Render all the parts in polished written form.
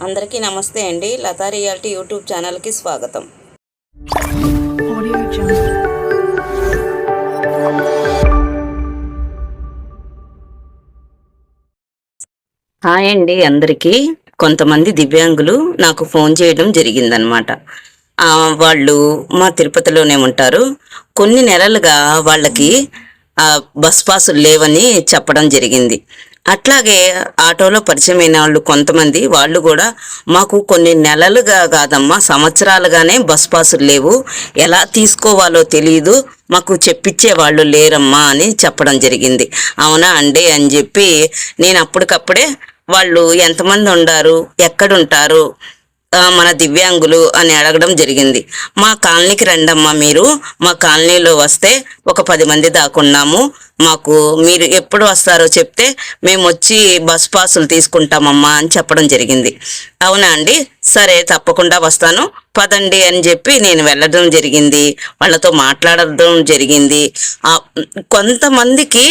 అందరికీ నమస్తే అండి. లతా రియాలిటీ యూట్యూబ్ ఛానల్కి స్వాగతం. హాయ్ అండి అందరికీ. కొంతమంది దివ్యాంగులు నాకు ఫోన్ చేయడం జరిగిందనమాట. వాళ్ళు మా తిరుపతిలోనే ఉంటారు. కొన్ని నెలలుగా వాళ్ళకి బస్ పాసులు లేవని చెప్పడం జరిగింది. అట్లాగే ఆటోలో పరిచయమైన వాళ్ళు కొంతమంది వాళ్ళు కూడా మాకు కొన్ని నెలలుగా కాదమ్మా సంవత్సరాలుగానే బస్ పాసులు లేవు, ఎలా తీసుకోవాలో తెలియదు, మాకు చెప్పించే వాళ్ళు లేరమ్మా అని చెప్పడం జరిగింది. అవునా అండి అని చెప్పి నేను అప్పటికప్పుడే వాళ్ళు ఎంతమంది ఉండారు, ఎక్కడుంటారు మన దివ్యాంగులు అని అడగడం జరిగింది. మా కాలనీకి రండమ్మా, మీరు మా కాలనీలో వస్తే ఒక 10 మంది దాకున్నాము, మాకు మీరు ఎప్పుడు వస్తారో చెప్తే మేము వచ్చి బస్ పాసులు తీసుకుంటామమ్మా అని చెప్పడం జరిగింది. అవునా అండి, సరే తప్పకుండా వస్తాను పదండి అని చెప్పి నేను వెళ్ళడం జరిగింది. వాళ్ళతో మాట్లాడడం జరిగింది. కొంతమందికి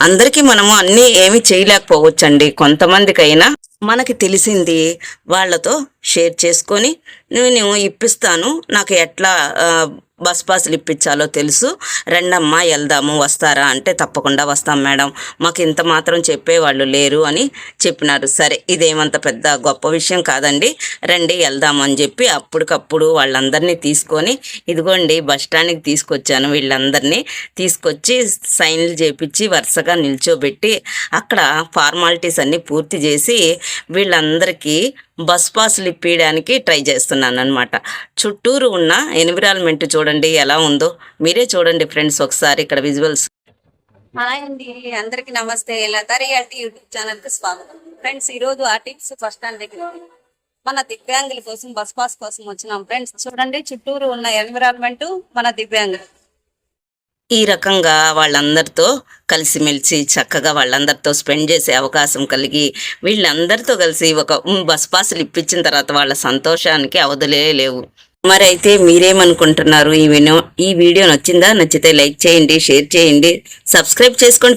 అందరికీ మనము అన్నీ ఏమి చేయలేకపోవచ్చండి. కొంతమందికైనా మనకి తెలిసింది వాళ్ళతో షేర్ చేసుకొని నేను ఇప్పిస్తాను, నాకు ఎట్లా బస్ పాసులు ఇప్పించాలో తెలుసు, రండమ్మా వెళ్దాము, వస్తారా అంటే తప్పకుండా వస్తాం మేడం, మాకు ఇంత మాత్రం చెప్పేవాళ్ళు లేరు అని చెప్పినారు. సరే ఇదేమంత పెద్ద గొప్ప విషయం కాదండి, రండి వెళ్దాము అని చెప్పి అప్పటికప్పుడు వాళ్ళందరినీ తీసుకొని ఇదిగోండి బస్ స్టాండ్కి తీసుకొచ్చాను. వీళ్ళందరినీ తీసుకొచ్చి సైన్లు చేపించి వరుసగా నిల్చోబెట్టి అక్కడ ఫార్మాలిటీస్ అన్నీ పూర్తి చేసి వీళ్ళందరికీ బస్ పాసులు ఇప్పించడానికి ట్రై చేస్తున్నాను అనమాట. చుట్టూరు ఉన్న ఎన్విరాన్మెంట్ చూడండి ఎలా ఉందో, మీరే చూడండి ఫ్రెండ్స్ ఒకసారి ఇక్కడ విజువల్స్. హాయ్ అండి అందరికీ నమస్తే. లతా రియాలిటీ యూట్యూబ్ ఛానల్కి స్వాగతం. ఫ్రెండ్స్ ఈరోజు ఆర్టీసీ బస్ స్టాండ్ దగ్గర మన దివ్యాంగుల కోసం బస్ పాస్ కోసం వచ్చినాం. ఫ్రెండ్స్ చూడండి చుట్టూరు ఉన్న ఎన్విరాన్మెంట్ మన దివ్యాంగులు. ఈ రకంగా వాళ్ళందరితో కలిసిమెలిసి చక్కగా వాళ్ళందరితో స్పెండ్ చేసే అవకాశం కలిగి వీళ్ళందరితో కలిసి ఒక బస్ పాసులు ఇప్పించిన తర్వాత వాళ్ళ సంతోషానికి అవధులే లేవు. మరి అయితే మీరేమనుకుంటున్నారు? ఈ వీడియో నచ్చిందా? నచ్చితే లైక్ చేయండి, షేర్ చేయండి, సబ్స్క్రైబ్ చేసుకోండి.